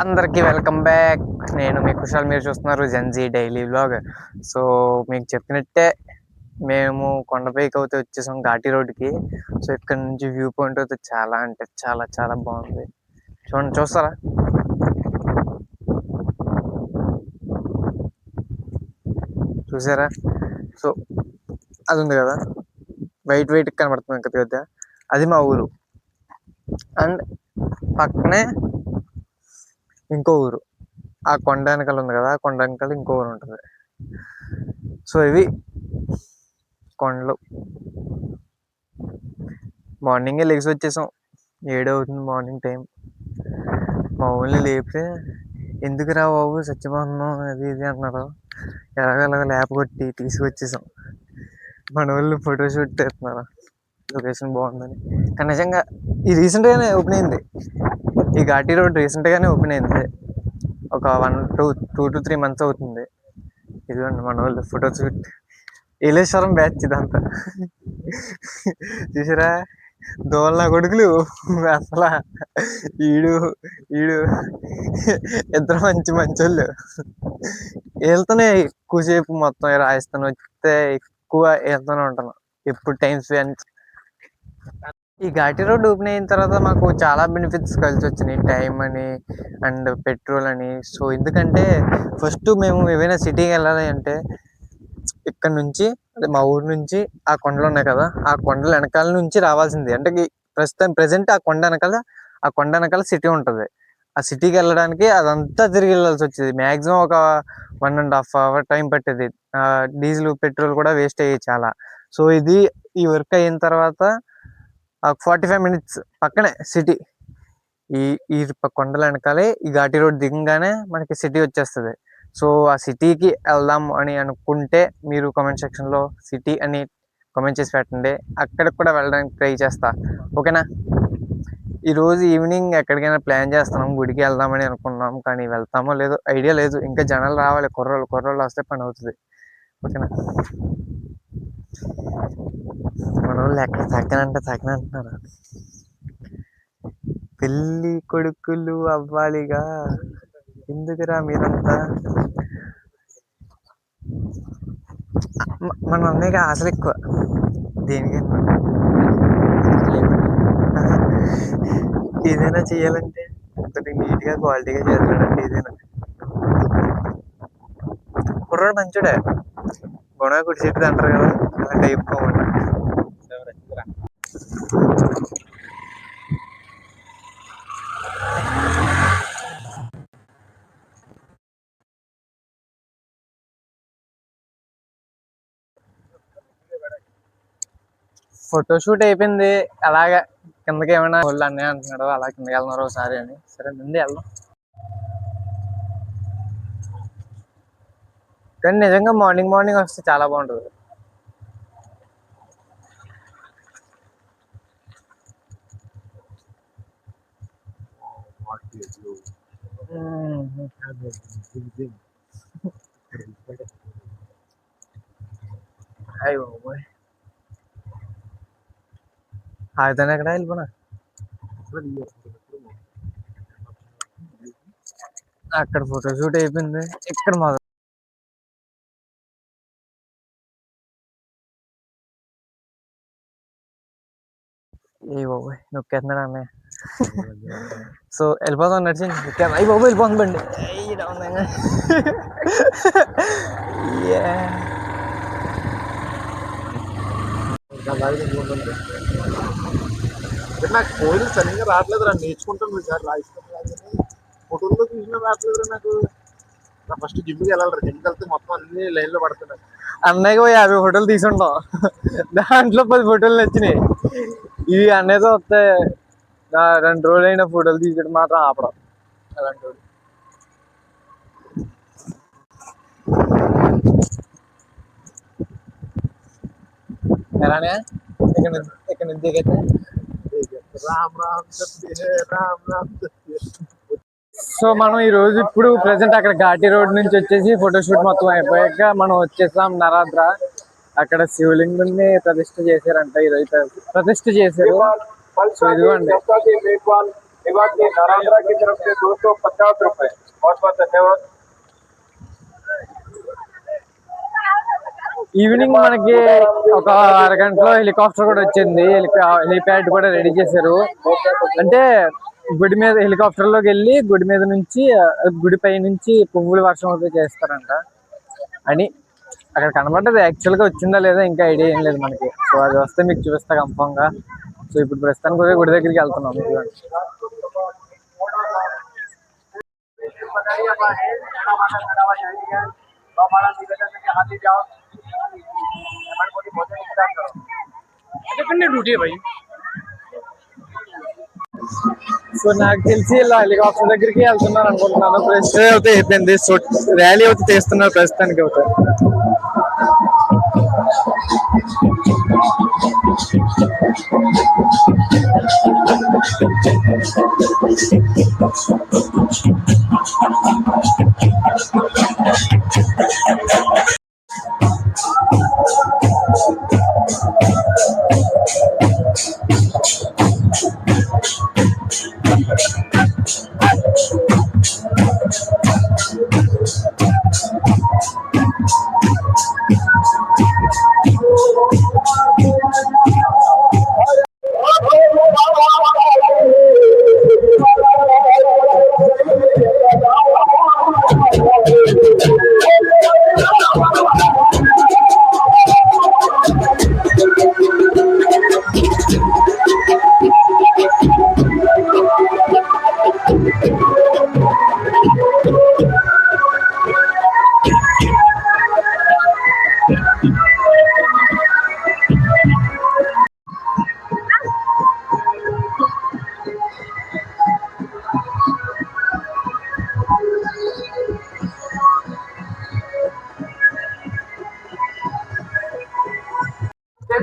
అందరికీ welcome back. నేను మీ కుషాల్, మీరు చూస్తున్నారు జెన్జీ డైలీ వ్లాగ్. సో మీకు చెప్పినట్టే మేము కొండపైకి అయితే వచ్చేసాం, ఘాటీ రోడ్డుకి. సో ఇక్కడ నుంచి వ్యూ పాయింట్ అయితే చాలా అంటే చాలా చాలా బాగుంది. చూడండి, చూస్తారా? చూసారా? సో అది ఉంది కదా, వైట్ వైట్ కనబడుతుంది కదా, అది మా ఊరు. అండ్ పక్కనే ఇంకో ఊరు, ఆ కొండ వెనకాల ఉంది కదా, ఆ కొండ వెనకాల ఇంకో ఊరు ఉంటుంది. సో ఇవి కొండలు. మార్నింగే లెగిసి వచ్చేసాం, 7 అవుతుంది మార్నింగ్ టైం. మా ఊళ్ళో లేపితే ఎందుకు రా బాబు చచ్చిపోతున్నాం అది ఇది అన్నారు. ఎలాగలాగ లేప కొట్టి తీసుకొచ్చేసాం. మన వాళ్ళు ఫోటోషూట్ చేస్తున్నారు, లొకేషన్ బాగుందని. కానీ నిజంగా ఈ రీసెంట్గానే ఓపెన్ అయింది, ఈ ఘాటీ రోడ్ రీసెంట్గానే ఓపెన్ అయింది. ఒక 2 to 3 months అవుతుంది. ఇదిగోండి మన వాళ్ళు ఫోటోషూట్, ఏలేశ్వరం బ్యాచ్ ఇదంతా. చూసారా, దోళ్ళ కొడుకులు అసలు. ఈడు ఈడు ఇద్దరు మంచి మంచోళ్ళు. వెళ్తూనే ఎక్కువసేపు మొత్తం రాజస్థాన్ వస్తే ఎక్కువ వెళ్తూనే ఉంటాను, ఎప్పుడు టైం స్పెండ్. ఈ ఘాటీ రోడ్ ఓపెన్ అయిన తర్వాత మాకు చాలా బెనిఫిట్స్ కలిసి వచ్చినాయి, టైం అని అండ్ పెట్రోల్ అని. సో ఎందుకంటే ఫస్ట్ మేము ఏవైనా సిటీకి వెళ్ళాలి అంటే ఇక్కడ నుంచి, అదే మా ఊరు నుంచి ఆ కొండలు ఉన్నాయి కదా, ఆ కొండల వెనకాల నుంచి రావాల్సింది. అంటే ప్రజెంట్ ఆ కొండ వెనకాల సిటీ ఉంటుంది. ఆ సిటీకి వెళ్ళడానికి అదంతా తిరిగి వెళ్ళాల్సి వచ్చేది. మ్యాక్సిమం ఒక 1.5 hour టైం పట్టేది. డీజిల్ పెట్రోల్ కూడా వేస్ట్ అయ్యేది చాలా. సో ఇది ఈ వర్క్ అయిన తర్వాత 45 minutes పక్కనే సిటీ. ఈ ఈ కొండల వెనకాలే ఈ ఘాటీ రోడ్ దిగంగానే మనకి సిటీ వచ్చేస్తుంది. సో ఆ సిటీకి వెళ్దాం అని అనుకుంటే మీరు కామెంట్ సెక్షన్లో సిటీ అని కామెంట్ చేసి పెట్టండి, అక్కడికి కూడా వెళ్ళడానికి ట్రై చేస్తా. ఓకేనా? ఈరోజు ఈవినింగ్ ఎక్కడికైనా ప్లాన్ చేస్తున్నాం, గుడికి వెళ్దామని అనుకున్నాం. కానీ వెళ్తామో లేదో ఐడియా లేదు, ఇంకా జనాలు రావాలి, కుర్రోళ్ళు వస్తే పని అవుతుంది. ఓకేనా? మన వాళ్ళు ఎక్కడ తగ్గనంటున్నారు. పెళ్ళి కొడుకులు అవ్వాలిగా, ఎందుకురా మీరంతా. మన అన్నయ్యకి ఆశలు ఎక్కువ దేనికైనా. ఏదైనా చేయాలంటే నీట్గా క్వాలిటీగా చేస్తాడంటే ఏదైనా. కుర్రాడు మంచోడే, గుణ కుడిచెట్టు అంటారు కదా, అలా టైప్ బాగుంటా. ఫోటోషూట్ అయిపోయింది. అలాగా కిందకి ఏమైనా వాళ్ళు అన్నయ్య అంటున్నాడు, అలా కిందకి వెళ్తున్నారు ఒకసారి అని. సరే ముందు వెళ్దాం. కానీ నిజంగా మార్నింగ్ వస్తే చాలా బాగుంటుంది. అయ్యో ఆగితేనే ఎక్కడ వెళ్ళిపోనా, అక్కడ ఫోటోషూట్ అయిపోయింది, ఇక్కడ మొదలు. ఏ బాబోయ్ నొక్కేస్తున్నాడు అన్నయ్య. సో వెళ్ళిపోతాం నడిచి. అయ్యి బాబు వెళ్ళిపోతుంది బండి. నాకు కోరిక సరిగ్గా రావట్లేదు రా, నేర్చుకుంటాను సార్. ఫోటోల్లో చూసినా రావట్లేదు నాకు. నా ఫస్ట్ జిమ్కి వెళ్ళాలి, జిమ్కి వెళ్తే మొత్తం అన్ని లైన్లో పడుతున్నాయి. అన్నయ్యకి 50 ఫోటోలు తీసుంటాం, దాంట్లో 10 ఫోటోలు నచ్చినాయి. ఇవి అన్నయ్యతో వస్తే 2 రోజులు అయినా ఫోటోలు తీసేది మాత్రం ఆపడం. అలాంటి ఎలానే ఇక్కడ నుంచి దిగైతే రామ్ రామ్ సత్య రామ్ రామ్ సత్య. సో మనం ఈ రోజు ఇప్పుడు ప్రెసెంట్ అక్కడ ఘాటీ రోడ్ నుంచి వచ్చేసి ఫోటోషూట్ మొత్తం అయిపోయాక మనం వచ్చేసాం నరాద్ర. అక్కడ శివలింగుని ప్రతిష్ఠ చేశారంట, ఈరోజు ప్రతిష్ఠ చేశారు. సో ఇదిగోండి ₹50 बहुत बहुत धन्यवाद ఈవినింగ్ మనకి ఒక అరగంటలో హెలికాప్టర్ కూడా వచ్చింది. హెలిప్యాడ్ కూడా రెడీ చేశారు. అంటే గుడి మీద హెలికాప్టర్ లోకి వెళ్ళి గుడి మీద నుంచి గుడి పై నుంచి పువ్వుల వర్షం అయితే చేస్తారంట అని అక్కడ కనబడ్డది. యాక్చువల్ గా వచ్చిందా లేదా ఇంకా ఐడియా ఏం లేదు మనకి. సో అది వస్తే మీకు చూపిస్తా కన్ఫామ్ గా. సో ఇప్పుడు ప్రస్తుతానికి కూడా గుడి దగ్గరికి వెళ్తున్నాం. సో నాకు తెలిసి ఇలా హెలికాప్టర్ దగ్గరికి వెళ్తున్నారు అనుకుంటున్నాను. ప్రస్తుతం అయితే అయిపోయింది. సో ర్యాలీ అయితే తీస్తున్నారు ప్రస్తుతానికి అయితే.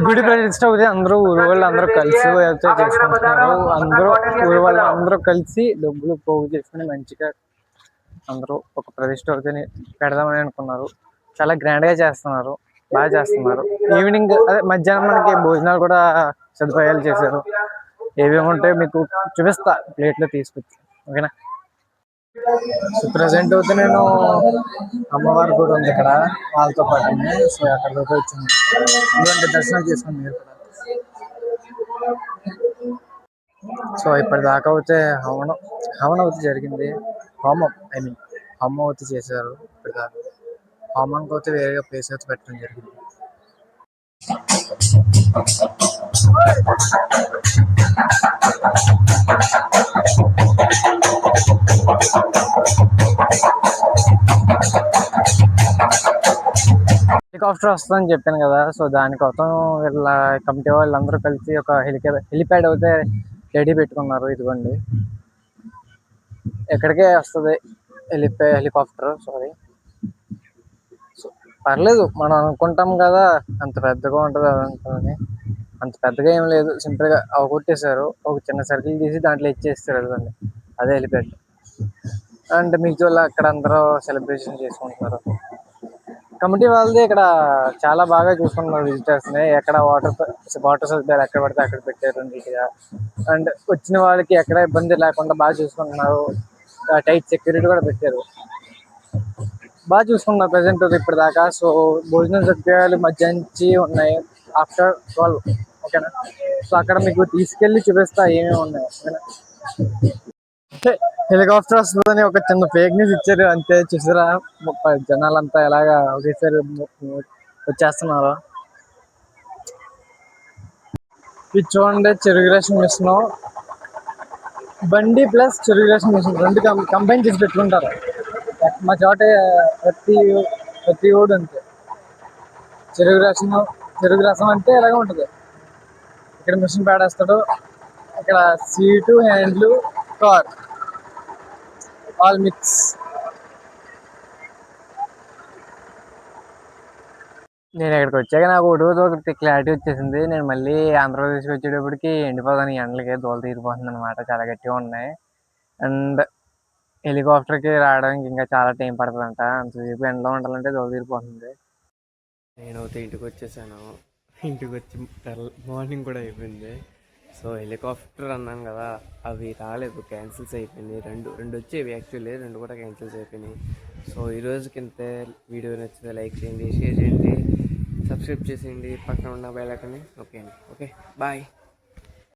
గుడి ప్రతిష్ట అయితే అందరూ ఊరు వాళ్ళు అందరూ కలిసి అయితే చేసుకుంటున్నారు. అందరూ ఊరు వాళ్ళు అందరూ కలిసి డబ్బులు పోగు చేసుకుని మంచిగా అందరూ ఒక ప్రతిష్ట అయితే పెడదామని అనుకున్నారు. చాలా గ్రాండ్ గా చేస్తున్నారు, బాగా చేస్తున్నారు. ఈవినింగ్ అదే మధ్యాహ్నం మనకి భోజనాలు కూడా సదుపాయాలు చేశారు. ఏమేమి ఉంటాయో మీకు చూపిస్తా ప్లేట్లో తీసుకొచ్చి, ఓకేనా. సో ప్రజెంట్ అయితే నేను అమ్మవారి గుడి ఉంది ఇక్కడ వాళ్ళతో పాటు. సో అక్కడికి వచ్చింది ఎందుకంటే దర్శనం చేసుకుని మీరు కూడా. సో ఇప్పటిదాకా అయితే హవనం హవనం అయితే జరిగింది. హోమం హోమం అయితే చేశారు ఇప్పటిదాకా. హోమానికి అయితే వేరేగా ప్లేస్ అయితే పెట్టడం జరిగింది. హెలికాప్టర్ వస్తుందని చెప్పాను కదా. సో దానికోసం వీళ్ళ కమిటీ వాళ్ళందరూ కలిసి ఒక హెలిప్యాడ్ అయితే రెడీ పెట్టుకున్నారు. ఇదిగోండి ఎక్కడికే వస్తుంది హెలికాప్టర్. సారీ, సో పర్లేదు, మనం అనుకుంటాం కదా అంత పెద్దగా ఉంటుంది అదంతా. అంత పెద్దగా ఏం లేదు, సింపుల్ గా అవగొట్టేశారు. ఒక చిన్న సర్కిల్ తీసి దాంట్లో ఇచ్చేస్తారు. అదిగోండి అదే హెలిప్యాడ్. అండ్ మీకు అక్కడ అందరూ సెలబ్రేషన్ చేసుకుంటున్నారు. కమిటీ వాళ్ళది ఇక్కడ చాలా బాగా చూసుకున్నారు విజిటర్స్ ని. ఎక్కడ వాటర్ సదుపాయాలు ఎక్కడ పడితే అక్కడ పెట్టారు నీట్గా. అండ్ వచ్చిన వాళ్ళకి ఎక్కడ ఇబ్బంది లేకుండా బాగా చూసుకుంటున్నారు. టైట్ సెక్యూరిటీ కూడా పెట్టారు. బాగా చూసుకున్నారు ప్రజెంట్ ఇప్పటిదాకా. సో భోజనం సదుపాయాలు మధ్యాహ్నం ఉన్నాయి ఆఫ్టర్ 12, ఓకేనా. సో అక్కడ మీకు తీసుకెళ్ళి చూపిస్తా ఏమేమి ఉన్నాయి, ఓకేనా. హెలికాప్టర్ వస్తుందని ఒక చిన్న ఫేక్ న్యూస్ ఇచ్చారు అంతే. చూసారా జనాలంతా ఎలాగా ఒకేసారి వచ్చేస్తున్నారు. ఇది చూడండి, చెరుకు రేషన్ మిషన్ బండి ప్లస్ చెరుకు రేషన్ మిషన్ రెండు కంబైన్ చేసి పెట్టుకుంటారు. మా చోట ప్రతి ఊడు అంతే. చెరుకు రసం అంటే ఎలాగ ఉంటుంది. ఇక్కడ మిషన్ పేడేస్తాడు, ఇక్కడ సీటు హ్యాండ్లు కార్ ఆల్ మిక్స్. నేను ఇక్కడికి వచ్చాక నాకు ఒకటి క్లారిటీ వచ్చేసింది. నేను మళ్ళీ ఆంధ్రప్రదేశ్కి వచ్చేటప్పటికి ఎండిపోతాను, ఎండలకి దూల తీరిపోతుంది అనమాట. చాలా గట్టిగా ఉన్నాయి. అండ్ హెలికాప్టర్కి రావడానికి ఇంకా చాలా టైం పడుతుందంట. అంతసేపు ఎండలో ఉండాలంటే దూల తీరిపోతుంది. నేను అయితే ఇంటికి వచ్చేసాను. ఇంటికి వచ్చి మార్నింగ్ కూడా అయిపోయింది. సో హెలికాప్టర్ అన్నాను కదా, అవి రాలేదు, క్యాన్సిల్స్ అయిపోయినాయి. రెండు రెండు వచ్చేవి యాక్చువల్లీ, రెండు కూడా క్యాన్సిల్స్ అయిపోయినాయి. సో ఈరోజుకి ఇంతే. వీడియో నచ్చితే లైక్ చేయండి, షేర్ చేయండి, సబ్స్క్రైబ్ చేసేయండి, పక్కన ఉన్న బెల్ ఐకాన్ని నొక్కేయండి. Okay, bye.